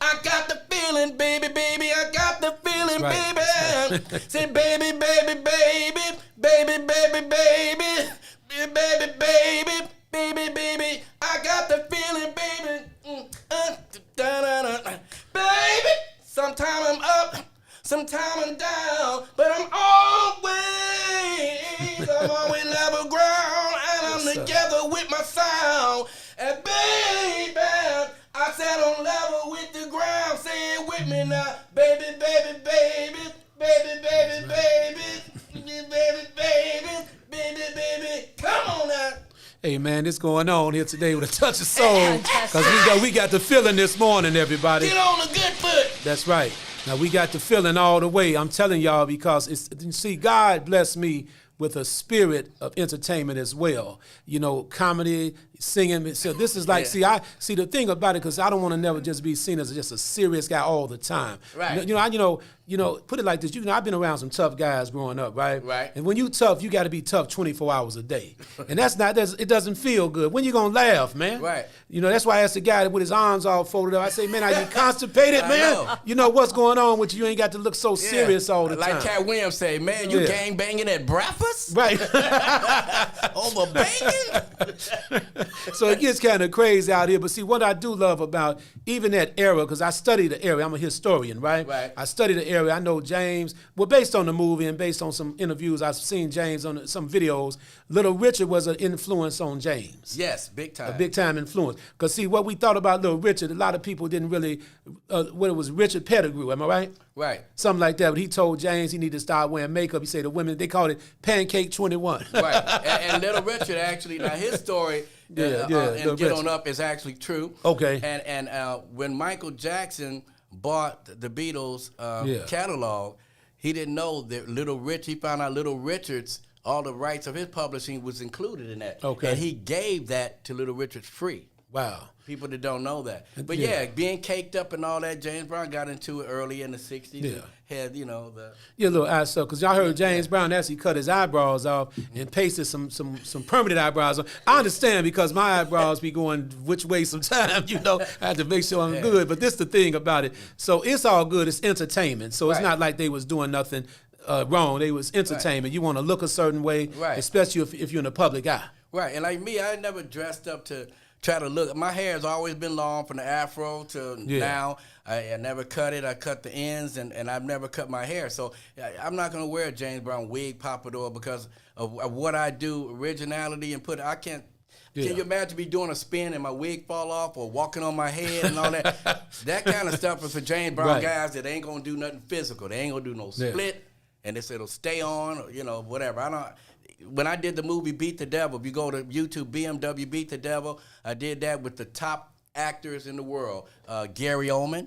I got the feeling, baby. I got the feeling, baby. Say, baby, baby, baby, baby, baby, baby, baby, baby, baby, baby. I got the feeling, baby. Baby, sometime I'm up, sometime I'm down, but I'm always level ground, and I'm together with my sound. And baby, I said I'm level with the ground. Say it with me now, baby, baby, baby, baby, baby, baby, baby, baby, baby, baby. Come on now. Hey, man, this going on here today with a touch of soul because we got the feeling this morning, everybody. Get on the good foot. That's right. Now, we got the feeling all the way. I'm telling y'all because, you see, God blessed me with a spirit of entertainment as well. Comedy, singing. So this is like, see the thing about it, because I don't want to never just be seen as just a serious guy all the time. Right. You know, put it like this. I've been around some tough guys growing up, right? Right. And when you tough, you got to be tough 24 hours a day, and it doesn't feel good. When you gonna laugh, man? Right. That's why I asked the guy with his arms all folded up. I say, man, are you constipated, man? know. You know what's going on with you? You ain't got to look so serious all the time. Like Cat Williams say, man, you gang banging at breakfast? Right. Over banging? So it gets kind of crazy out here. But see, what I do love about even that era, because I study the area. I'm a historian, right? Right. I study the area. I know James. Well, based on the movie and based on some interviews, I've seen James on some videos. Little Richard was an influence on James. Yes, big time. A big time influence. Because see, what we thought about Little Richard, a lot of people didn't really, what it was Richard Pettigrew, am I right? Right. Something like that. But he told James he needed to start wearing makeup. He said the women, they called it Pancake 21. Right. And Little Richard actually, now his story, and Get On Up is actually true. Okay. And when Michael Jackson bought the Beatles catalog, he didn't know that he found out Little Richard's, all the rights of his publishing was included in that. Okay. And he gave that to Little Richard free. Wow. People that don't know that. But being caked up and all that, James Brown got into it early in the 60s. Yeah. Had, the... Yeah, little eye stuff. Because y'all heard James Brown actually cut his eyebrows off and pasted some permanent eyebrows on. I understand because my eyebrows be going which way sometimes, I have to make sure I'm good. But this the thing about it. So it's all good. It's entertainment. So it's not like they was doing nothing wrong. They was entertainment. Right. You want to look a certain way, right, especially if you're in the public eye. Right. And like me, I never dressed up to try to look. My hair has always been long from the afro to now. I never cut it. I cut the ends, and I've never cut my hair. So I'm not going to wear a James Brown wig, pompadour, because of what I do, originality, and I can't. Yeah. Can you imagine me doing a spin and my wig fall off, or walking on my head and all that? That kind of stuff is for James Brown guys that ain't going to do nothing physical. They ain't going to do no split, and it'll stay on, or, whatever. When I did the movie Beat the Devil, if you go to YouTube, BMW Beat the Devil, I did that with the top actors in the world. Gary Oldman,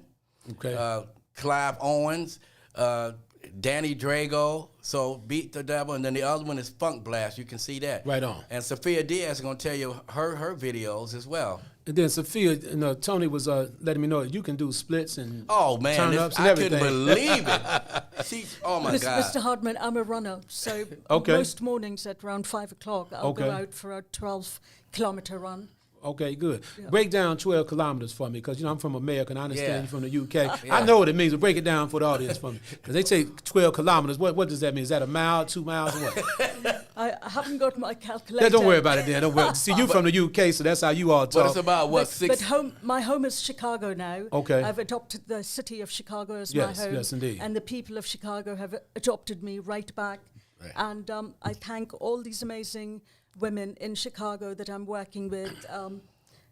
Clive Owens, Danny Drago. So Beat the Devil, and then the other one is Funk Blast. You can see that. Right on. And Sophia Diaz is going to tell you her videos as well. And then Sophia, Tony was letting me know that you can do splits and turn-ups and I everything. couldn't believe it. Oh, my God. Mr. Hardiman, I'm a runner, so most mornings at around 5 o'clock, I'll go out for a 12-kilometer run. Okay, good. Yeah. Break down 12 kilometers for me, because I'm from America and I understand you're from the UK. Yeah. I know what it means, but break it down for the audience for me. Because they say 12 kilometers. What does that mean? Is that a mile, 2 miles, or what? I haven't got my calculator. Don't worry about it then. Don't worry. See, you from the UK, so that's how you all talk. But it's about, my home is Chicago now. Okay. I've adopted the city of Chicago as my home. Yes, indeed. And the people of Chicago have adopted me right back. Right. And I thank all these amazing women in Chicago that I'm working with,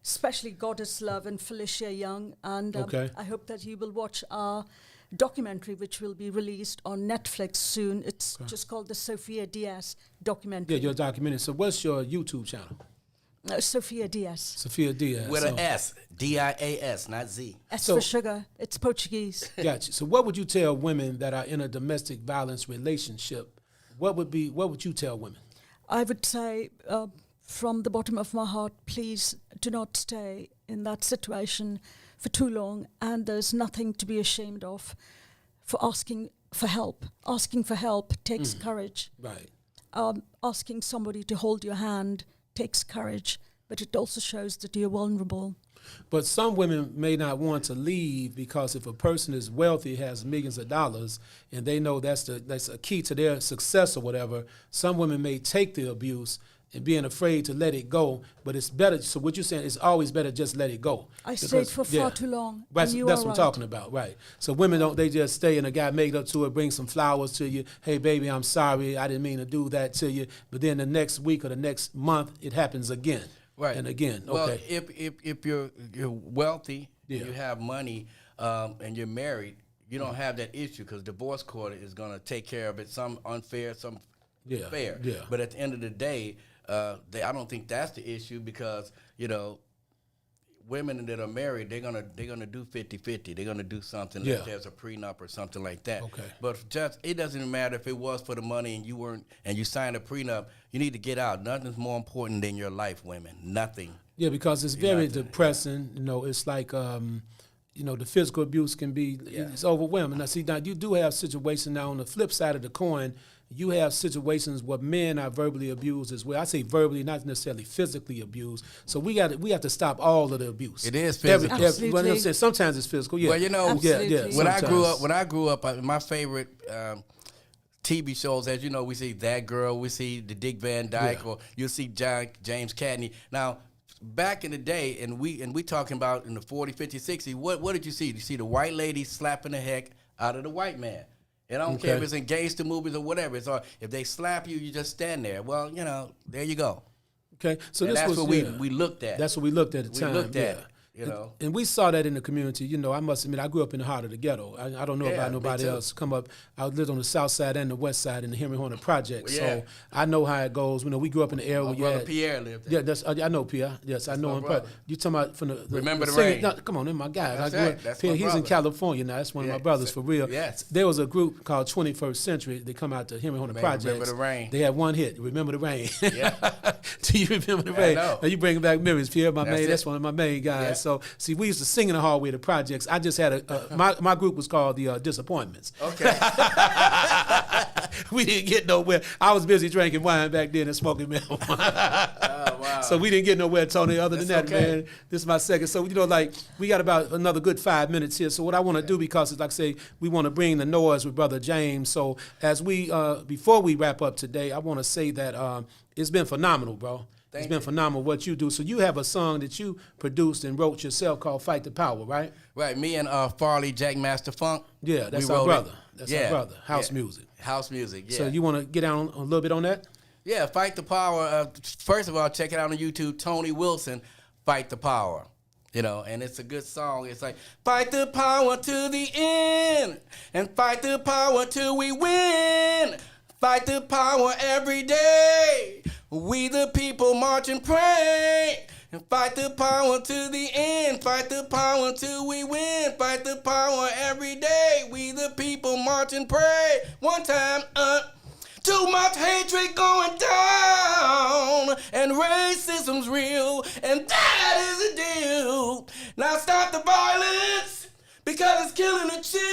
especially Goddess Love and Felicia Young. And I hope that you will watch our documentary, which will be released on Netflix soon. It's just called the Sophia Diaz documentary. Yeah, your documentary. So what's your YouTube channel? Sophia Diaz. Sophia Diaz. With an S. D-I-A-S, not Z. S for sugar. It's Portuguese. Gotcha. So what would you tell women that are in a domestic violence relationship? What would you tell women? I would say, from the bottom of my heart, please do not stay in that situation for too long, and there's nothing to be ashamed of for asking for help. Asking for help takes courage. Right. Asking somebody to hold your hand takes courage, but it also shows that you're vulnerable. But some women may not want to leave because if a person is wealthy, has millions of dollars, and they know that's a key to their success or whatever, some women may take the abuse and being afraid to let it go. But it's better. So what you're saying is always better just let it go. I stayed for far too long. That's what I'm talking about, right? So women they just stay and a guy make up to it, bring some flowers to you. Hey, baby, I'm sorry, I didn't mean to do that to you. But then the next week or the next month, it happens again. Right. And again. Well, okay. if you're wealthy, and you have money, and you're married, you don't have that issue because divorce court is going to take care of it. Some unfair, some fair. Yeah. But at the end of the day, I don't think that's the issue because women that are married, they're gonna do 50-50. They're gonna do something if there's a prenup or something like that. Okay. But it doesn't matter if it was for the money and you signed a prenup. You need to get out. Nothing's more important than your life, women. Nothing. Yeah, because it's very depressing. You know, it's like, you know, the physical abuse can be, it's overwhelming. Now, see, now you do have situations now on the flip side of the coin. You have situations where men are verbally abused as well. I say verbally, not necessarily physically abused. So we have to stop all of the abuse. It is physical. Absolutely. Sometimes it's physical. Yeah. Well, you know, Absolutely. when I grew up, my favorite TV shows, as you know, we see That Girl, we see the Dick Van Dyke, or you see James Cagney. Now, back in the day, and we talking about in the 40, 50, 60, what did you see? You see the white lady slapping the heck out of the white man. And I don't care if it's in gangster movies or whatever. It's all, if they slap you, you just stand there. Well, you know, there you go. Okay, so And this that's was what we looked at. That's what we looked at the time. We looked at yeah. it, you know. And we saw that in the community. You know, I must admit, I grew up in the heart of the ghetto. I don't know Yeah, about me nobody too. else. Come up, I lived on the south side and the west side in the Henry Horner Project. Well, yeah. So I know how it goes. You know, we grew up in the area My where you brother had. Pierre lived there. Yeah, that's I know Pierre. Yes, I know my him. brother. But you talking about from the Remember the singing- Rain. No, come on, they're my guys. That's I grew right. up. That's Pierre, my he's in brother. California now. That's one of my brothers for real. Yes. There was a group called 21st Century. They come out to Henry Horner Man, Project. Remember the Rain. They had one hit. Remember the Rain. Yeah. Do you remember the Yeah, I Rain? know. Now you bring back memories, Pierre. That's Main. it. That's one of my main guys. Yeah. So see, we used to sing in the hallway of the projects. I just had my group was called the Disappointments. Okay. We didn't get nowhere. I was busy drinking wine back then and smoking marijuana. Oh, wow. So we didn't get nowhere, Tony. Other than that, That's okay. man, this is my second. So you know, like we got about another good 5 minutes here. So what I want to do, because it's like I say, we want to bring the noise with Brother James. So as we before we wrap up today, I want to say that it's been phenomenal, bro. It's been phenomenal what you do. So you have a song that you produced and wrote yourself called "Fight the Power," right? Right, me and Farley Jack Master Funk. Yeah, that's we our wrote brother. it. That's Yeah, our brother. House yeah. music. House music, yeah. So you want to get down a little bit on that? Yeah, Fight the Power. First of all, check it out on YouTube. Tony Wilson, Fight the Power. You know, and it's a good song. It's like, fight the power to the end, and fight the power till we win. Fight the power every day. We the people march and pray. And fight the power to the end. Fight the power till we win. Fight the power every day. We the people march and pray. One time, too much hatred going down, and racism's real, and that is a deal. Now stop the violence, because it's killing the children.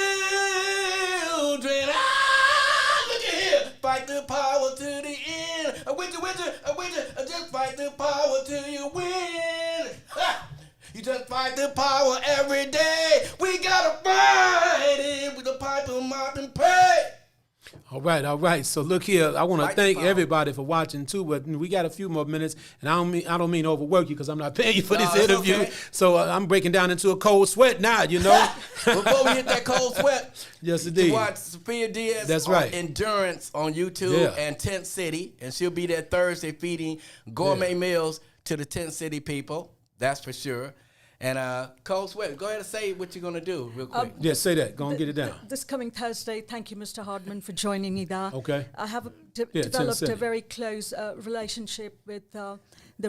Look at here. Fight the power to the end. I with you. Just fight the power till you win. Ha! You just fight the power every day. We gotta fight it with the pipe and mop and pray. All right. So look here, I want to Fight the thank power. everybody for watching too. But we got a few more minutes, and I don't mean to overwork you because I'm not paying you for No, this it's interview. okay. So I'm breaking down into a cold sweat now. You know. Before we hit that cold sweat, Yes, to indeed. watch Sophia Diaz That's on right. Endurance on YouTube Yeah. and Tent City. And she'll be there Thursday feeding gourmet meals to the Tent City people. That's for sure. And Cold Sweat, go ahead and say what you're going to do real quick. Yeah, say that. Go and get it down. This coming Thursday, thank you, Mr. Hardman, for joining me there. Okay. I have Yeah, developed Tent a City. very close relationship with the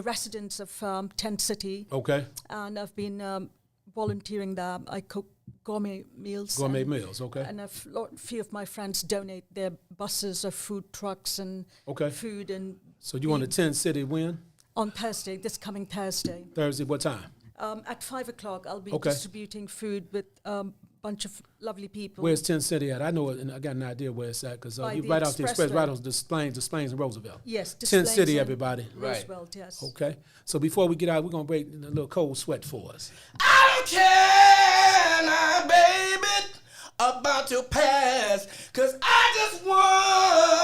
residents of Tent City. Okay. And I've been volunteering there. I cook gourmet meals. Gourmet and, meals. Okay. And a few of my friends donate their buses of food trucks and food. And So you want to Tent City when? on Thursday, this coming Thursday. Thursday, what time? At 5 o'clock, I'll be Okay. distributing food with a bunch of lovely people. Where's Tent City at? I know it, and I got an idea where it's at because By you the right off the express, expressway. right off the Plains and Roosevelt. Yes, Tent Displays City, in everybody. Right. Roosevelt, yes. Okay. So before we get out, we're gonna break a little cold sweat for us. I don't care now, baby, about your past, 'cause I just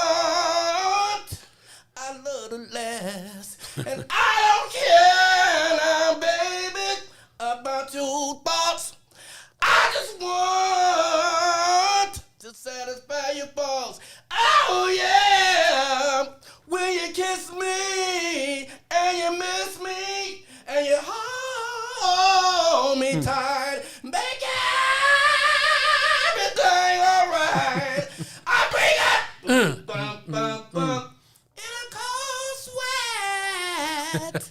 want a little less. And I don't care now, baby, about your thoughts. I just want to satisfy your faults. Oh yeah, when you kiss me and you miss me and you hold me tight, make everything alright. I bring it bum, bum, bum, in a cold sweat.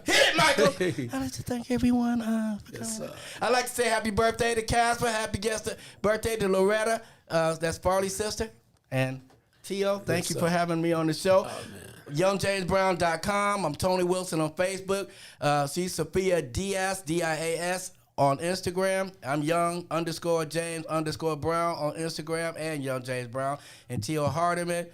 Hit it, Michael. I'd like to thank everyone for coming. I'd like to say happy birthday to Casper, happy birthday to Loretta, that's Farley's sister, and Tio, thank you for having me on the show. Oh man. YoungJamesBrown.com. I'm Tony Wilson on Facebook. See Sophia Diaz, D-I-A-S, on Instagram. I'm Young_James_Brown on Instagram and Young James Brown. And Tio Hardiman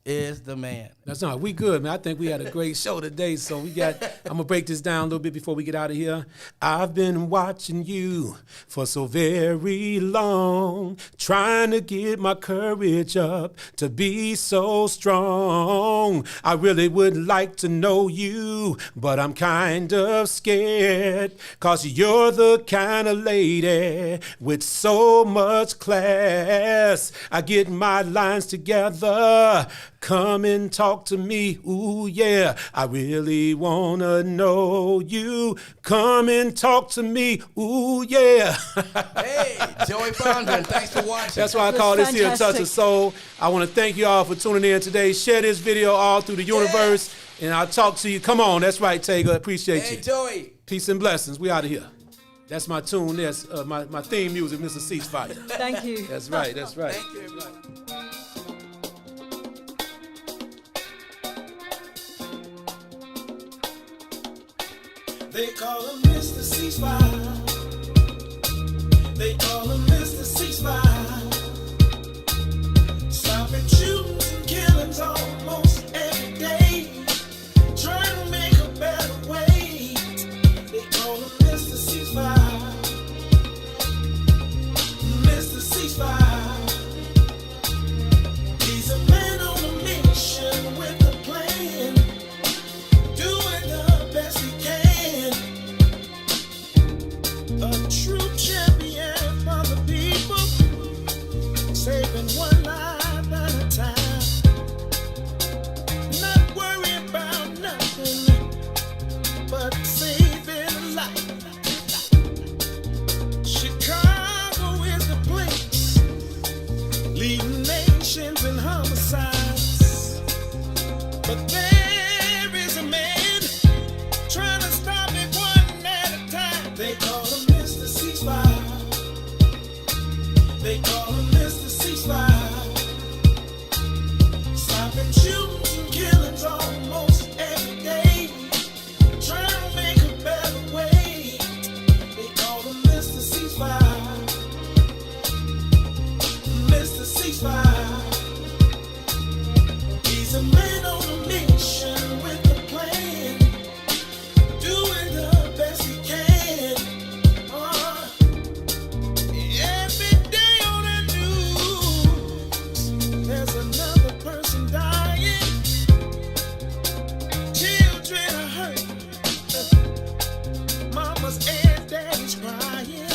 is the man. That's not. We good, man. I think we had a great show today. So I'm gonna break this down a little bit before we get out of here. I've been watching you for so very long, trying to get my courage up to be so strong. I really would like to know you, but I'm kind of scared, 'cause you're the kind of lady with so much class. I get my lines together. Come and talk to me, ooh yeah, I really wanna know you. Come and talk to me, ooh yeah. Hey, Joey Fondren, thanks for watching. That's why I call this here fantastic. Touch of Soul. I wanna thank you all for tuning in today. Share this video all through the universe, and I'll talk to you. Come on, that's right, Tega, appreciate Hey, you. Joey. Peace and blessings, we out of here. That's my tune, that's my theme music, Mr. Ceasefire. Thank you. That's right, that's right. Thank you, everybody. They call him Mr. Ceasefire. They call him Mr. Ceasefire. Stopping shootings and killings almost every day. Trying to make a better way. They call him Mr. Ceasefire. Mr. Ceasefire. He's a man on a mission with a plan. Doing the best he can. A true champion for the people, saving one life at a time. Not worrying about nothing but saving a life. Chicago is the place, leading nations in homicides. But there is a man trying to stop it one at a time. They call him Mr. Ceasefire. They call him Mr. Ceasefire. Stopping shootings and killings almost every day. Trying to make a better way. They call him Mr. Ceasefire. Mr. Ceasefire. He's a man on a mission with a plan. Doing the best he can. Every day on the news, there's another person dying. Children are hurt. Mamas and daddies crying.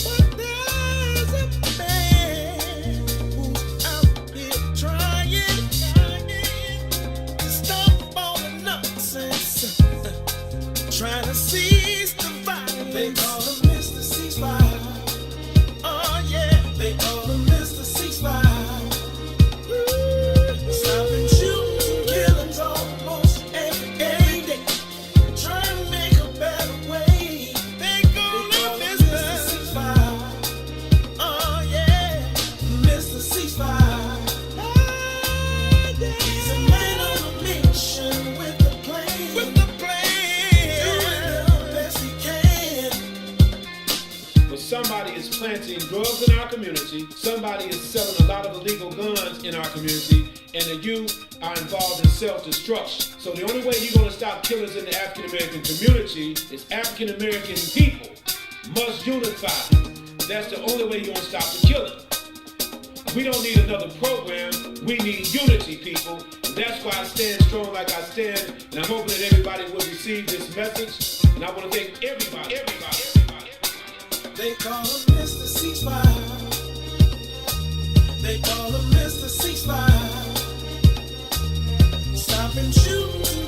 But there's a man who's out here trying to stop all the nonsense. Trying to seize the violence. They call him Mr. Ceasefire. Oh yeah, they call him Mr. Ceasefire. Stopping shootings and killings almost every day. Trying to make a better way. They call him Mr. Ceasefire. Oh yeah, Mr. Ceasefire. He's a man on a mission with a plan. With the plan. Doing the best he can. But somebody is planting drugs in our community, somebody is selling a lot of illegal guns in our community, and the youth are involved in self-destruction. So the only way you're going to stop killers in the African-American community is African-American people must unify. That's the only way you're going to stop the killing. We don't need another program, we need unity, people. And that's why I stand strong like I stand, and I'm hoping that everybody will receive this message. And I want to thank everybody. They call him Mr. Ceasefire. They call him Mr. Ceasefire. Stopping shooting